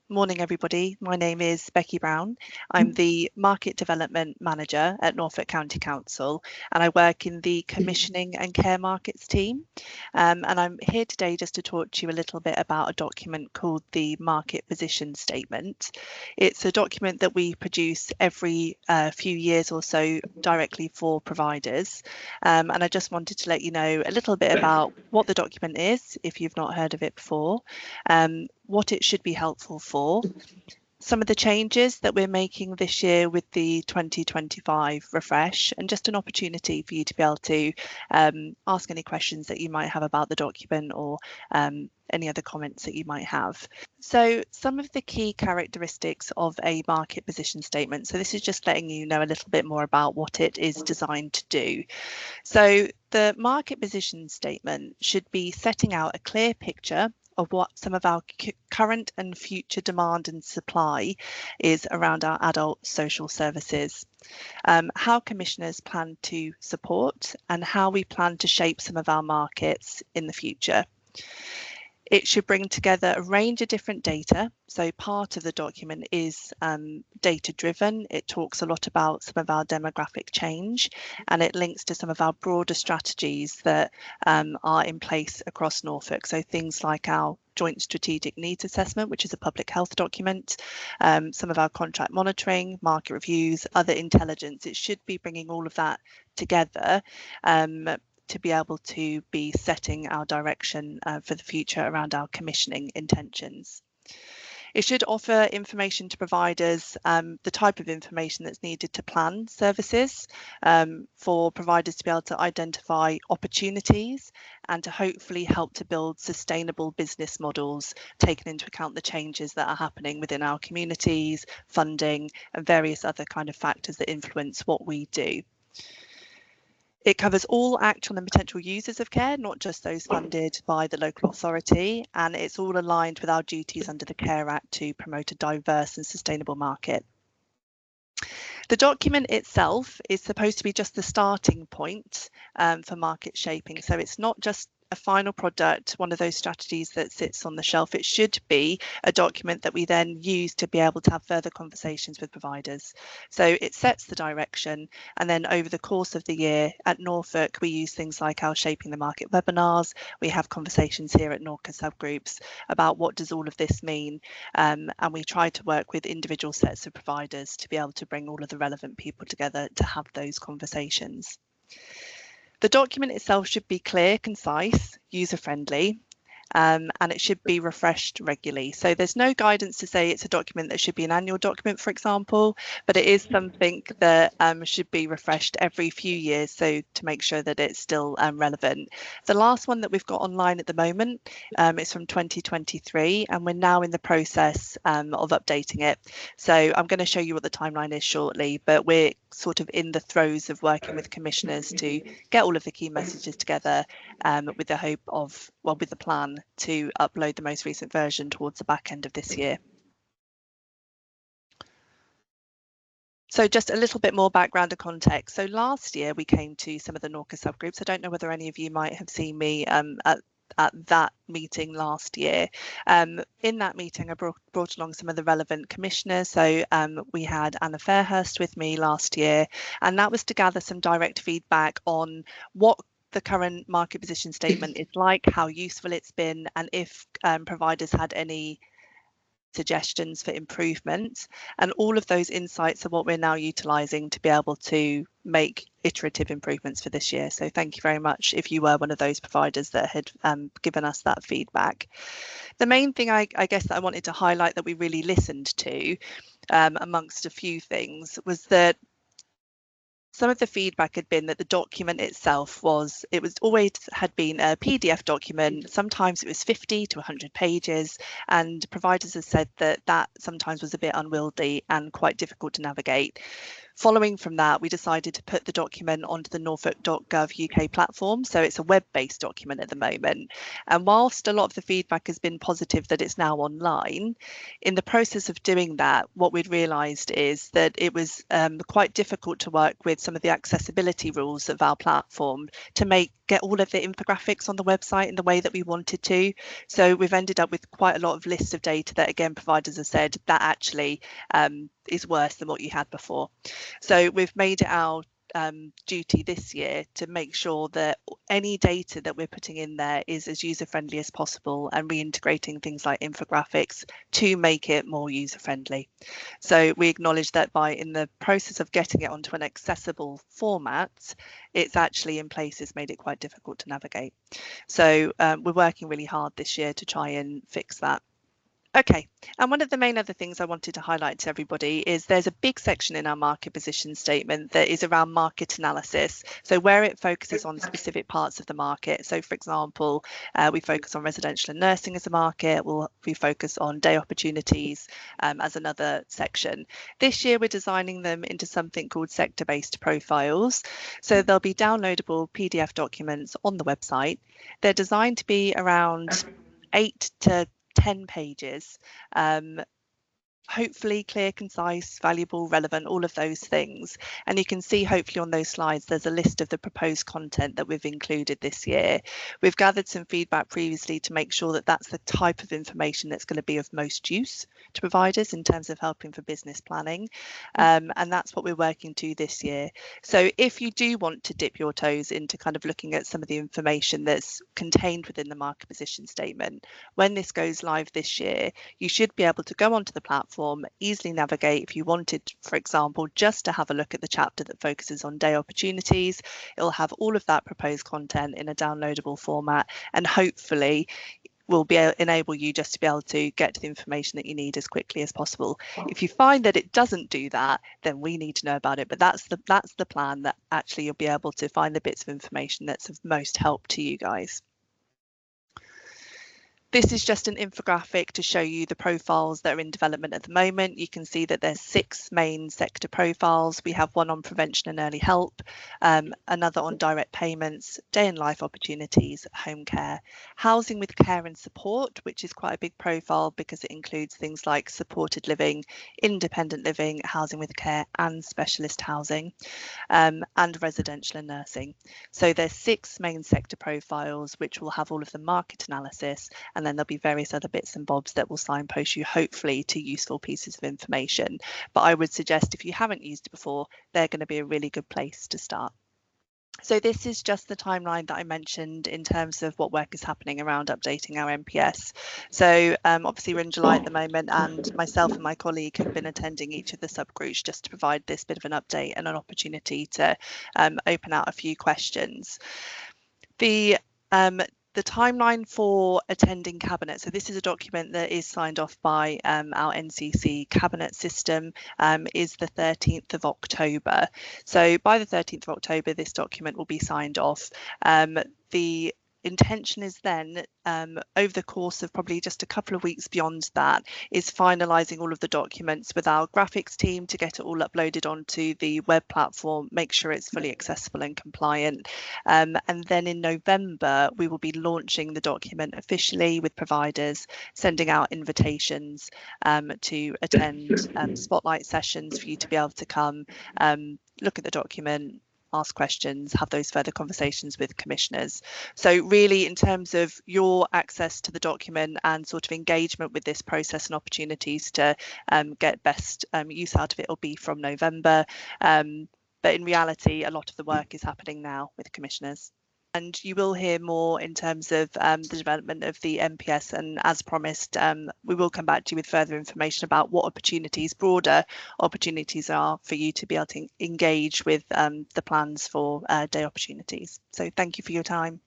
Morning, everybody. My name is Becky Brown. I'm the Market Development Manager at Norfolk County Council, and I work in the Commissioning and Care Markets team. And I'm here today just to talk to you a little bit about a document called the Market Position Statement. It's a document that we produce every few years or so directly for providers. And I just wanted to let you know a little bit about what the document is, if you've not heard of it before, what it should be helpful for, some of the changes that we're making this year with the 2025 refresh, and just an opportunity for you to be able to ask any questions that you might have about the document or any other comments that you might have. So some of the key characteristics of a market position statement. So this is just letting you know a little bit more about what it is designed to do. So the market position statement should be setting out a clear picture of what some of our current and future demand and supply is around our adult social services, how commissioners plan to support, and how we plan to shape some of our markets in the future. It should bring together a range of different data. So part of the document is data driven. It talks a lot about some of our demographic change, and it links to some of our broader strategies that are in place across Norfolk. So things like our Joint Strategic Needs Assessment, which is a public health document, some of our contract monitoring, market reviews, other intelligence. It should be bringing all of that together to be able to be setting our direction for the future around our commissioning intentions. It should offer information to providers, the type of information that's needed to plan services, for providers to be able to identify opportunities and to hopefully help to build sustainable business models, taking into account the changes that are happening within our communities, funding, and various other kind of factors that influence what we do. It covers all actual and potential users of care, not just those funded by the local authority, and it's all aligned with our duties under the Care Act to promote a diverse and sustainable market. The document itself is supposed to be just the starting point for market shaping, so it's not just a final product, one of those strategies that sits on the shelf. It should be a document that we then use to be able to have further conversations with providers. So it sets the direction, and then over the course of the year at Norfolk, we use things like our Shaping the Market webinars. We have conversations here at NorCA subgroups about what does all of this mean, and we try to work with individual sets of providers to be able to bring all of the relevant people together to have those conversations. The document itself should be clear, concise, user-friendly, and it should be refreshed regularly. So there's no guidance to say it's a document that should be an annual document, for example, but it is something that should be refreshed every few years, so to make sure that it's still relevant. The last one that we've got online at the moment is from 2023, and we're now in the process of updating it. So I'm going to show you what the timeline is shortly, but we're sort of in the throes of working with commissioners to get all of the key messages together with the hope of, well, with the plan to upload the most recent version towards the back end of this year. So just a little bit more background and context. So last year we came to some of the NorCA subgroups. I don't know whether any of you might have seen me at that meeting last year. In that meeting, I brought along some of the relevant commissioners. So we had Anna Fairhurst with me last year, and that was to gather some direct feedback on what the current market position statement is like, how useful it's been, and if providers had any suggestions for improvement. And all of those insights are what we're now utilising to be able to make iterative improvements for this year. So thank you very much if you were one of those providers that had given us that feedback. The main thing I guess that I wanted to highlight that we really listened to amongst a few things was that some of the feedback had been that the document itself always had been a PDF document. Sometimes it was 50 to 100 pages, and providers have said that that sometimes was a bit unwieldy and quite difficult to navigate. Following from that, we decided to put the document onto the norfolk.gov UK platform. So it's a web-based document at the moment. And whilst a lot of the feedback has been positive that it's now online, in the process of doing that, what we'd realised is that it was quite difficult to work with some of the accessibility rules of our platform to get all of the infographics on the website in the way that we wanted to. So we've ended up with quite a lot of lists of data that, again, providers have said that actually is worse than what you had before. So we've made it our duty this year to make sure that any data that we're putting in there is as user friendly as possible, and reintegrating things like infographics to make it more user friendly. So we acknowledge that in the process of getting it onto an accessible format, it's actually in places made it quite difficult to navigate. So we're working really hard this year to try and fix that. Okay, and one of the main other things I wanted to highlight to everybody is there's a big section in our market position statement that is around market analysis. So where it focuses on specific parts of the market. So for example, we focus on residential and nursing as a market. We focus on day opportunities as another section. This year we're designing them into something called sector-based profiles. So there'll be downloadable PDF documents on the website. They're designed to be around 8 to 10 pages, hopefully clear, concise, valuable, relevant, all of those things. And you can see hopefully on those slides there's a list of the proposed content that we've included this year. We've gathered some feedback previously to make sure that that's the type of information that's going to be of most use to providers in terms of helping for business planning, and that's what we're working to this year. So if you do want to dip your toes into kind of looking at some of the information that's contained within the market position statement, when this goes live this year, you should be able to go onto the platform, easily navigate. If you wanted, for example, just to have a look at the chapter that focuses on day opportunities, it'll have all of that proposed content in a downloadable format, and hopefully will enable you just to be able to get to the information that you need as quickly as possible. If you find that it doesn't do that, then we need to know about it. But that's the plan, that actually you'll be able to find the bits of information that's of most help to you guys. This is just an infographic to show you the profiles that are in development at the moment. You can see that there's 6 main sector profiles. We have one on prevention and early help, another on direct payments, day and life opportunities, home care, housing with care and support, which is quite a big profile because it includes things like supported living, independent living, housing with care and specialist housing, and residential and nursing. So there's 6 main sector profiles which will have all of the market analysis, and then there'll be various other bits and bobs that will signpost you hopefully to useful pieces of information. But I would suggest if you haven't used it before, they're going to be a really good place to start. So this is just the timeline that I mentioned in terms of what work is happening around updating our MPS. So obviously we're in July at the moment, and myself and my colleague have been attending each of the subgroups just to provide this bit of an update and an opportunity to open out a few questions. The timeline for attending Cabinet. So this is a document that is signed off by our NCC Cabinet system, is the 13th of October. So by the 13th of October, this document will be signed off. The intention is then, over the course of probably just a couple of weeks beyond that, is finalising all of the documents with our graphics team to get it all uploaded onto the web platform, make sure it's fully accessible and compliant. And then in November, we will be launching the document officially with providers, sending out invitations to attend spotlight sessions for you to be able to come, look at the document, ask questions, have those further conversations with commissioners. So really, in terms of your access to the document and sort of engagement with this process and opportunities to get best use out of it, will be from November. But in reality, a lot of the work is happening now with commissioners. And you will hear more in terms of the development of the MPS, and as promised, we will come back to you with further information about what opportunities, broader opportunities, are for you to be able to engage with the plans for day opportunities. So thank you for your time.